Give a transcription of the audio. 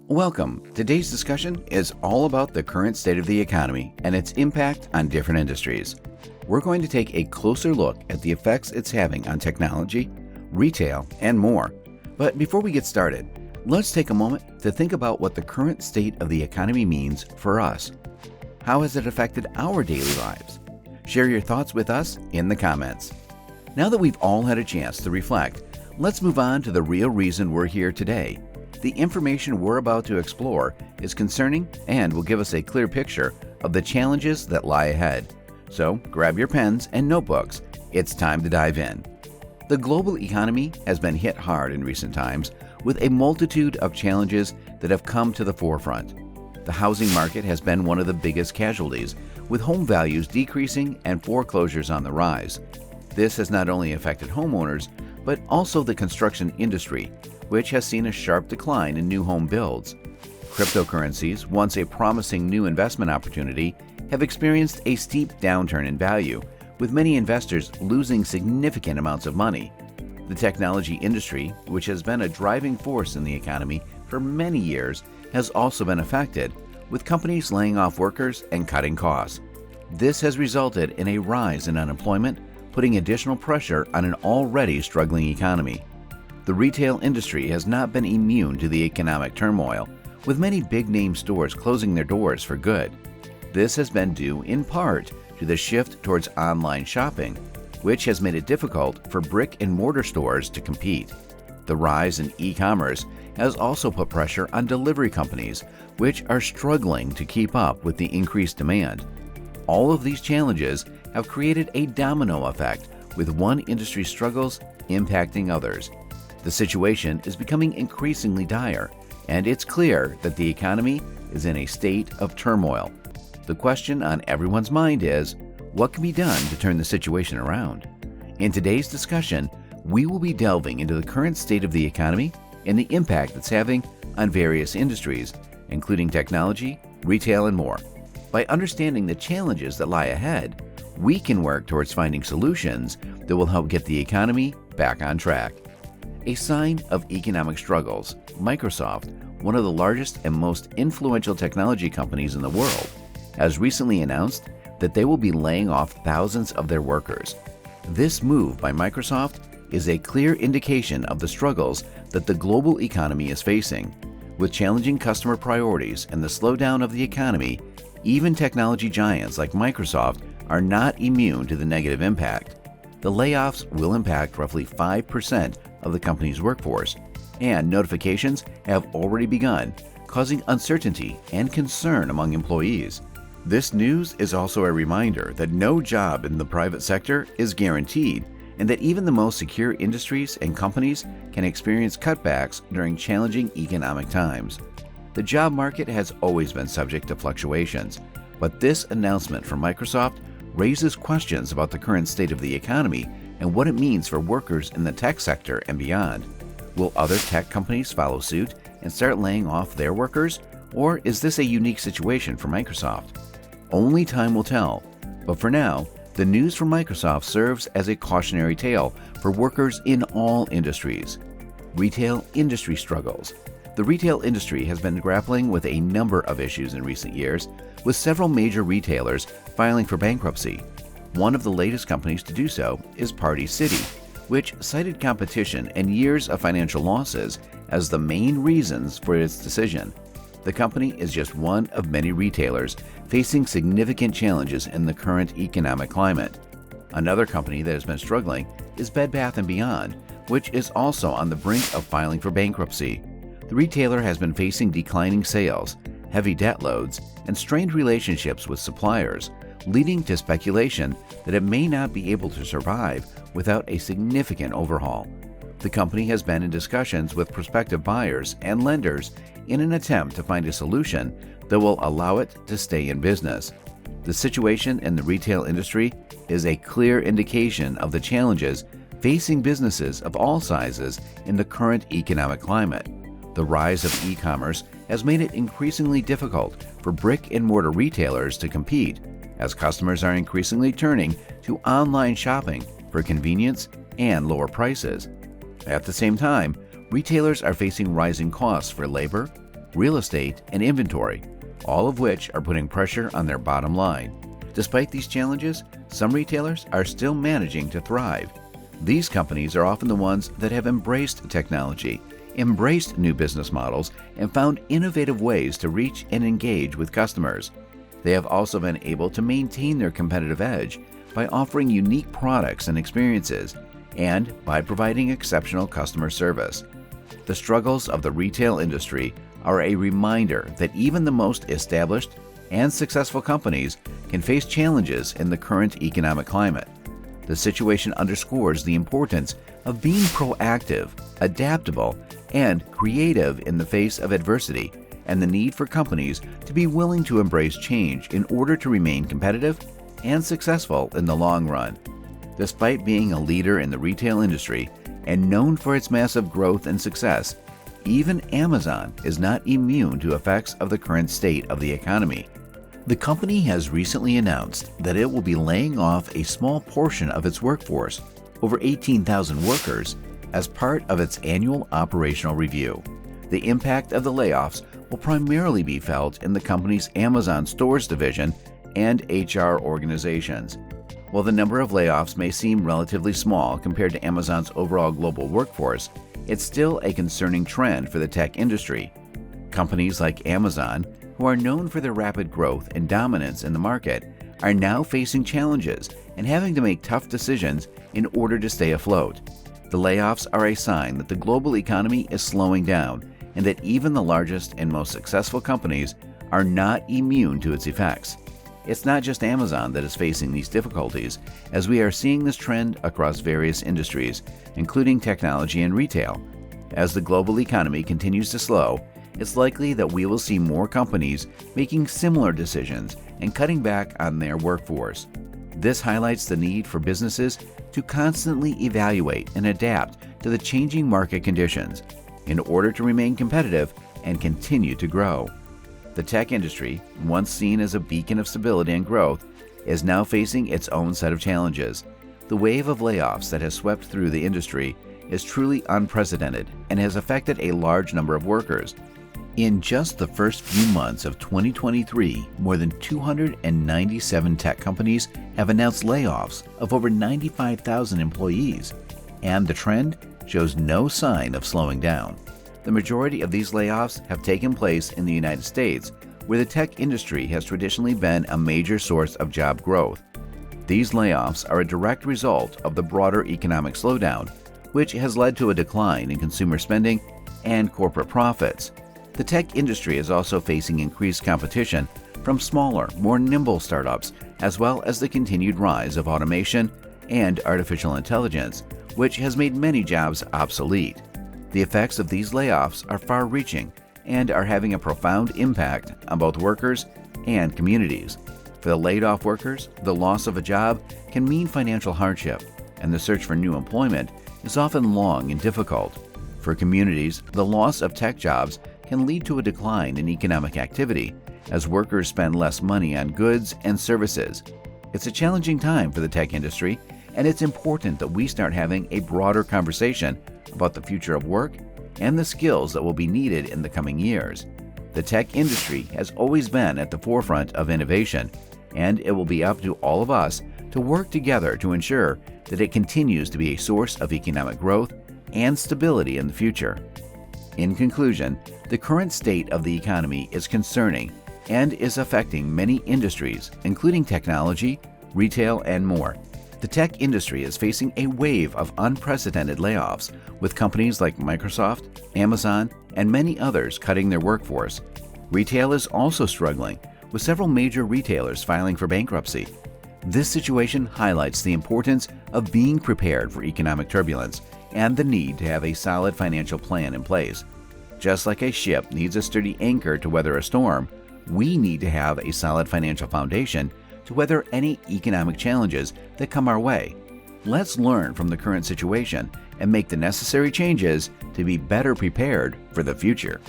Welcome. Today's discussion is all about the current state of the economy and its impact on different industries. We're going to take a closer look at the effects it's having on technology, retail, and more. But before we get started, let's take a moment to think about what the current state of the economy means for us. How has it affected our daily lives? Share your thoughts with us in the comments. Now that we've all had a chance to reflect, let's move on to the real reason we're here today. The information we're about to explore is concerning and will give us a clear picture of the challenges that lie ahead. So grab your pens and notebooks. It's time to dive in. The global economy has been hit hard in recent times with a multitude of challenges that have come to the forefront. The housing market has been one of the biggest casualties, with home values decreasing and foreclosures on the rise. This has not only affected homeowners, but also the construction industry, which has seen a sharp decline in new home builds. Cryptocurrencies, once a promising new investment opportunity, have experienced a steep downturn in value, with many investors losing significant amounts of money. The technology industry, which has been a driving force in the economy for many years, has also been affected, with companies laying off workers and cutting costs. This has resulted in a rise in unemployment, putting additional pressure on an already struggling economy. The retail industry has not been immune to the economic turmoil, with many big-name stores closing their doors for good. This has been due in part to the shift towards online shopping, which has made it difficult for brick-and-mortar stores to compete. The rise in e-commerce has also put pressure on delivery companies, which are struggling to keep up with the increased demand. All of these challenges have created a domino effect, with one industry's struggles impacting others. The situation is becoming increasingly dire, and it's clear that the economy is in a state of turmoil. The question on everyone's mind is, what can be done to turn the situation around? In today's discussion, we will be delving into the current state of the economy and the impact it's having on various industries, including technology, retail, and more. By understanding the challenges that lie ahead, we can work towards finding solutions that will help get the economy back on track. A sign of economic struggles, Microsoft, one of the largest and most influential technology companies in the world, has recently announced that they will be laying off thousands of their workers. This move by Microsoft is a clear indication of the struggles that the global economy is facing. With challenging customer priorities and the slowdown of the economy, even technology giants like Microsoft are not immune to the negative impact. The layoffs will impact roughly 5% of the company's workforce, and notifications have already begun, causing uncertainty and concern among employees. This news is also a reminder that no job in the private sector is guaranteed, and that even the most secure industries and companies can experience cutbacks during challenging economic times. The job market has always been subject to fluctuations, but this announcement from Microsoft raises questions about the current state of the economy and what it means for workers in the tech sector and beyond. Will other tech companies follow suit and start laying off their workers, or is this a unique situation for Microsoft? Only time will tell, but for now, the news from Microsoft serves as a cautionary tale for workers in all industries. Retail industry struggles. The retail industry has been grappling with a number of issues in recent years, with several major retailers filing for bankruptcy. One of the latest companies to do so is Party City, which cited competition and years of financial losses as the main reasons for its decision. The company is just one of many retailers facing significant challenges in the current economic climate. Another company that has been struggling is Bed Bath & Beyond, which is also on the brink of filing for bankruptcy. The retailer has been facing declining sales, heavy debt loads, and strained relationships with suppliers, leading to speculation that it may not be able to survive without a significant overhaul. The company has been in discussions with prospective buyers and lenders in an attempt to find a solution that will allow it to stay in business. The situation in the retail industry is a clear indication of the challenges facing businesses of all sizes in the current economic climate. The rise of e-commerce has made it increasingly difficult for brick-and-mortar retailers to compete, as customers are increasingly turning to online shopping for convenience and lower prices. At the same time, retailers are facing rising costs for labor, real estate, and inventory, all of which are putting pressure on their bottom line. Despite these challenges, some retailers are still managing to thrive. These companies are often the ones that have embraced technology, embraced new business models, and found innovative ways to reach and engage with customers. They have also been able to maintain their competitive edge by offering unique products and experiences, and by providing exceptional customer service. The struggles of the retail industry are a reminder that even the most established and successful companies can face challenges in the current economic climate. The situation underscores the importance of being proactive, adaptable, and creative in the face of adversity, and the need for companies to be willing to embrace change in order to remain competitive and successful in the long run. Despite being a leader in the retail industry and known for its massive growth and success, even Amazon is not immune to effects of the current state of the economy. The company has recently announced that it will be laying off a small portion of its workforce, over 18,000 workers, as part of its annual operational review. The impact of the layoffs will primarily be felt in the company's Amazon Stores division and HR organizations. While the number of layoffs may seem relatively small compared to Amazon's overall global workforce, it's still a concerning trend for the tech industry. Companies like Amazon, who are known for their rapid growth and dominance in the market, are now facing challenges and having to make tough decisions in order to stay afloat. The layoffs are a sign that the global economy is slowing down and that even the largest and most successful companies are not immune to its effects. It's not just Amazon that is facing these difficulties, as we are seeing this trend across various industries, including technology and retail. As the global economy continues to slow, it's likely that we will see more companies making similar decisions and cutting back on their workforce. This highlights the need for businesses to constantly evaluate and adapt to the changing market conditions in order to remain competitive and continue to grow. The tech industry, once seen as a beacon of stability and growth, is now facing its own set of challenges. The wave of layoffs that has swept through the industry is truly unprecedented and has affected a large number of workers. In just the first few months of 2023, more than 297 tech companies have announced layoffs of over 95,000 employees, and the trend shows no sign of slowing down. The majority of these layoffs have taken place in the United States, where the tech industry has traditionally been a major source of job growth. These layoffs are a direct result of the broader economic slowdown, which has led to a decline in consumer spending and corporate profits. The tech industry is also facing increased competition from smaller, more nimble startups, as well as the continued rise of automation and artificial intelligence, which has made many jobs obsolete. The effects of these layoffs are far-reaching and are having a profound impact on both workers and communities. For the laid-off workers, the loss of a job can mean financial hardship, and the search for new employment is often long and difficult. For communities, the loss of tech jobs can lead to a decline in economic activity as workers spend less money on goods and services. It's a challenging time for the tech industry, and it's important that we start having a broader conversation about the future of work and the skills that will be needed in the coming years. The tech industry has always been at the forefront of innovation, and it will be up to all of us to work together to ensure that it continues to be a source of economic growth and stability in the future. In conclusion, the current state of the economy is concerning and is affecting many industries, including technology, retail, and more. The tech industry is facing a wave of unprecedented layoffs, with companies like Microsoft, Amazon, and many others cutting their workforce. Retail is also struggling, with several major retailers filing for bankruptcy. This situation highlights the importance of being prepared for economic turbulence and the need to have a solid financial plan in place. Just like a ship needs a sturdy anchor to weather a storm, we need to have a solid financial foundation to weather any economic challenges that come our way. Let's learn from the current situation and make the necessary changes to be better prepared for the future.